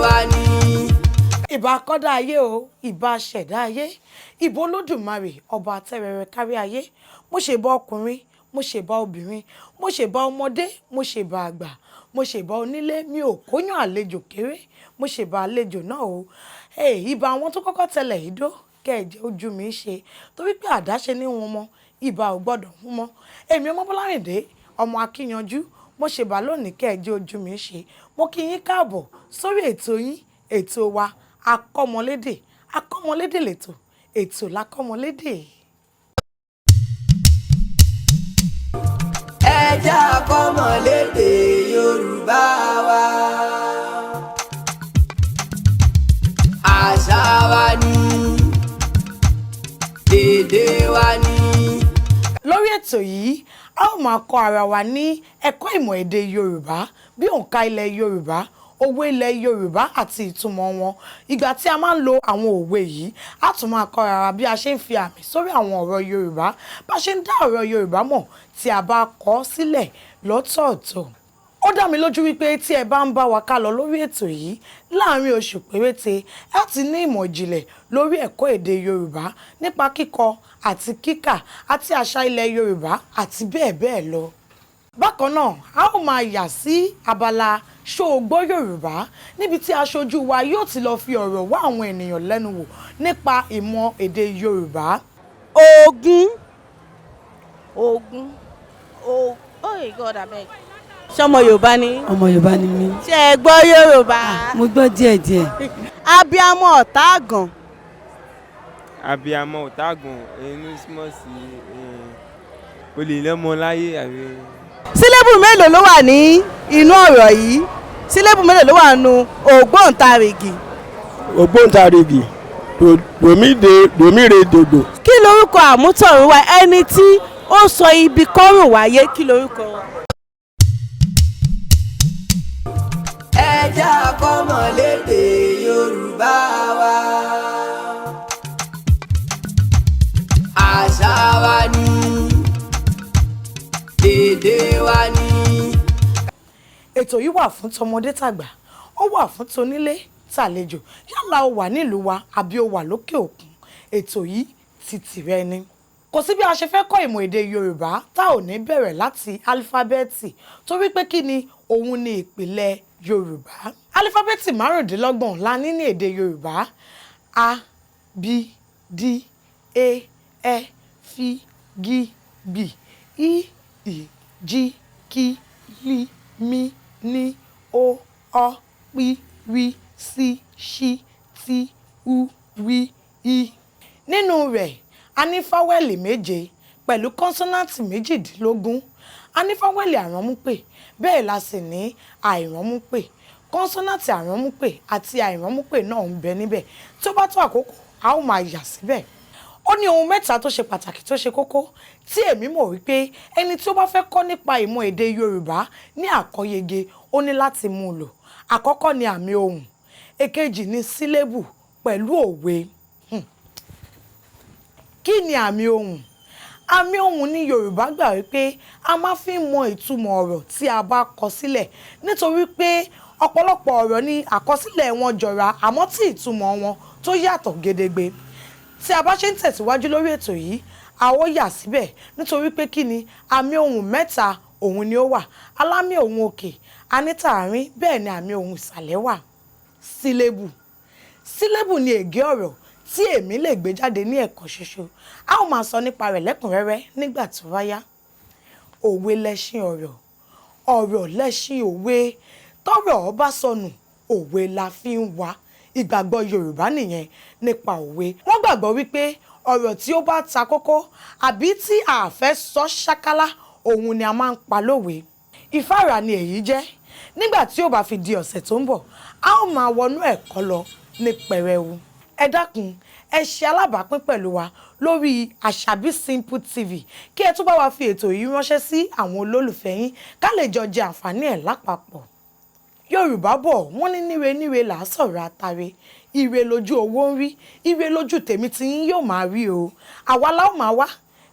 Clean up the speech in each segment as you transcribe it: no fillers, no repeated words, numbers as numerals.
wa ni. Ìbà kọ́dá ayé o, ìbà ṣẹ̀dá ayé, ìbà Olódùmarè ọba tẹ́rẹrẹ kárí ayé. Mo ṣe bá ọkùnrin, mo ṣe bá obìnrin, mo ṣe bá ọmọdé, mo ṣe bá àgbà, mo ṣe bá onílé, mi ò kóyàn àlejò kéré, mo ṣe bá àlejò náà o. Ìbà àwọn tó kọ́kọ́ tẹlẹ̀ ìdó kẹ̀jẹ́ ojú mi ṣe torí pé àdáṣe ní wọn mọ ìbà ò gbọ́dọ̀ mú mọ́. Èmi ọmọ Bọ́lárìndé ọmọ Akíyanjú mo ṣe bá lónìí kẹ̀jẹ́ ojú mi ṣe. Mo kí yín káàbọ̀ sórí ètò yín, ètò wa Akọ́mọlédè. Akọ́mọlédè lètò, ètò l'Akọ́mọlédè. Ẹ jẹ́ Akọ́mọlédè Yorùbá wa. Àṣà wa ni, èdè wa ni. Lórí ètò yìí a ó máa kọ́ ara wa ní ẹ̀kọ́ ìmọ̀ èdè Yorùbá, bí òǹkà ilẹ̀ Yorùbá, òwe ilẹ̀ Yorùbá àti ìtumọ̀ wọn. Ìgbà tí a máa ń lo àwọn òwe yìí, a tún máa kọ́ ara bí a ṣe ń fi àmì sórí àwọn ọ̀rọ̀ Yorùbá, bá ṣe ń dá ọ̀rọ̀ Yorùbá mọ̀ tí a bá kọ sílẹ̀ lọ́tọ̀ọ̀tọ̀. Ó dá mi lójú wípé tí ẹ bá ń bá wa ká lọ lórí ètò yìí láàárín oṣù péréte, ẹ ti ní ìmọ̀ ìjìnlẹ̀ lórí ẹ̀kọ́ èdè Yorùbá nípa kíkọ àti kíkà àti àṣà ilẹ̀ Yorùbá àti bẹ́ẹ̀ bẹ́ẹ̀ lọ. Bákan náà, a ó máa yà sí abala Ṣó o gbọ́ Yorùbá níbi tí aṣojú wa yóò ti lọ fi ọ̀rọ̀ wá àwọn ènìyàn lẹ́nu wò nípa ìmọ̀ èdè Yorùbá. Ògún. Oh God, abeg. Ṣé ọmọ Yorùbá ni? Ọmọ Yorùbá ni mí. Ṣé ẹ gbọ́ Yorùbá? Mo gbọ́ díẹ̀díẹ̀. Abíamọ ọ̀tá àgàn. Abíamọ ọ̀tá àgàn ẹnu súnmọ́ sí olè lọ́mọ láyé àbí. Sílébù mélòó ló wà ní inú ọ̀rọ̀ yìí? Sílébù mélòó ló wà nínú ògbóǹtarìgì? Ògbóǹtarìgì dòmíre dòdò. Kí lorúkọ àmútọ̀runwá ẹni tí ó sọ ibi kọ́rùn wáyé? Kí lorúkọ wọn? Ẹ jẹ́ Akọ́mọlédè Yorùbá wa. Àṣà wa ni, èdè wa ni. Ètò yìí wà fún tọmọdé tàgbà, ó wà fún tonílé tàlejò, yálà ó wà nílùú wa àbí ó wà lókè òkun. Ètò yìí ti tìrẹ ni. Kò sí bí a ṣe fẹ́ kọ́ ìmọ̀ èdè Yorùbá tá ò ní bẹ̀rẹ̀ láti álífábẹ́ẹ̀tì torí pé kí ni òun ni ìpìlẹ̀ Yorùbá. Álífábẹ́ẹ̀tì 25 la ní èdè Yorùbá. A, B, D, E, F, G, B, I, J, K, L, M, N, O, P, R, S, Š, T, U, V, I. Nínú rẹ̀ a ní fáwẹ́lì 7 pẹ̀lú kọ́nsọ́náǹtì 18. A ní fáwẹ́lì àránmúpè, bẹ́ẹ̀ la sì ní àìránmúpè. Kọ́nsọ́náǹtì àránmúpè àti àìránmúpè náà ń bẹ níbẹ̀. Tó bá tó àkókò, a ó máa yà síbẹ̀. Ó ní ohun 3 tó ṣe pàtàkì tó ṣe kókó tí èmi mọ̀ wípé ẹni tí ó bá fẹ́ kọ́ nípa ìmọ̀ èdè Yorùbá ní àkọ́yege ó ní láti mú lò. Àkọ́kọ́ ni àmì ohùn, èkejì ni sílébù pẹ̀lú òwe. Kí ni àmì ohùn? Àmì ohùn ní Yorùbá gbà wípé a máa fi ń mọ ìtumọ̀ ọ̀rọ̀ tí a bá kọ sílẹ̀ nítorí pé ọ̀pọ̀lọpọ̀ ọ̀rọ̀ ní àkọsílẹ̀ wọn jọra àmọ́ tí ìtumọ̀ wọn tó yàtọ̀ gedegbe. Tí a bá ṣe ń tẹ̀síwájú lórí ètò yìí, a ó yà síbẹ̀ nítorí pé kí ni àmì ohùn 3 òun ni ó wà. Alámì ohùn òkè, anítàárín, bẹ́ẹ̀ ni àmì ohùn ìsàlẹ̀ wà. Sílébù. Sílébù ni ègé ọ̀rọ̀ tí èmi lè gbé jáde ní ẹ̀kọ́ ṣoṣo. A ó máa sọ nípa rẹ̀ lẹ́kùnrẹ́rẹ́ nígbà tó bá yá. Òwe lẹṣin ọ̀rọ̀, ọ̀rọ̀ lẹṣin òwe. Tọ́rọ̀ bá sọnù, òwe la fi ń wá. Ìgbàgbọ́ Yorùbá nìyẹn nípa òwe. Wọ́n gbàgbọ́ wípé ọ̀rọ̀ tí ó bá ta kókó àbí tí a fẹ́ sọ ṣákálá, òun ni a máa ń pa lówe. Ìfáàrà ni èyí jẹ́. Nígbà tí ó bá fi di ọ̀sẹ̀ tó ń bọ̀, a ó máa wọnú ẹ̀kọ́ lọ ní pẹrẹwu. Ẹ dákun, ẹ ṣe alábàápín pẹ̀lú wa lórí Àṣàbí Simple TV kí ẹ tún bá wa fi ètò yìí ránṣẹ́ sí àwọn olólùfẹ́ yín ká lè jọ jẹ àǹfààní ẹ̀ lápapọ̀. Yorùbá bọ̀ wọ́n ní níre níre là á sọ̀rọ̀ àtàrẹ. Ire lójú owó ń rí, ire lójú tèmi tí yín yóò máa rí o. Àwa la ó máa wá,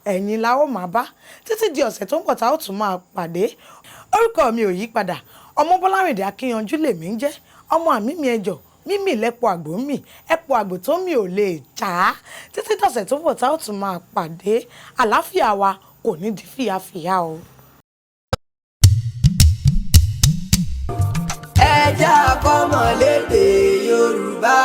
ẹ̀yin la ó máa bá títí di ọ̀sẹ̀ tó ń bọ̀ tá ó tún máa pàdé. Orúkọ mi ò yí padà, ọmọ Bọ́lárìndé Akíyanjú lèmi ń jẹ́, ọmọ àmì mi ẹjọ́ mímì lẹ́pọ̀ àgbò mì ẹ̀pọ̀ àgbò tó mì ò lè já títí dọ̀sẹ̀ tó bọ̀ tá ó tún máa pàdé àlàáfíà wa kò ní di fìyàfìyà o. ẹ jẹ́ a kọ́mọ lédè Yorùbá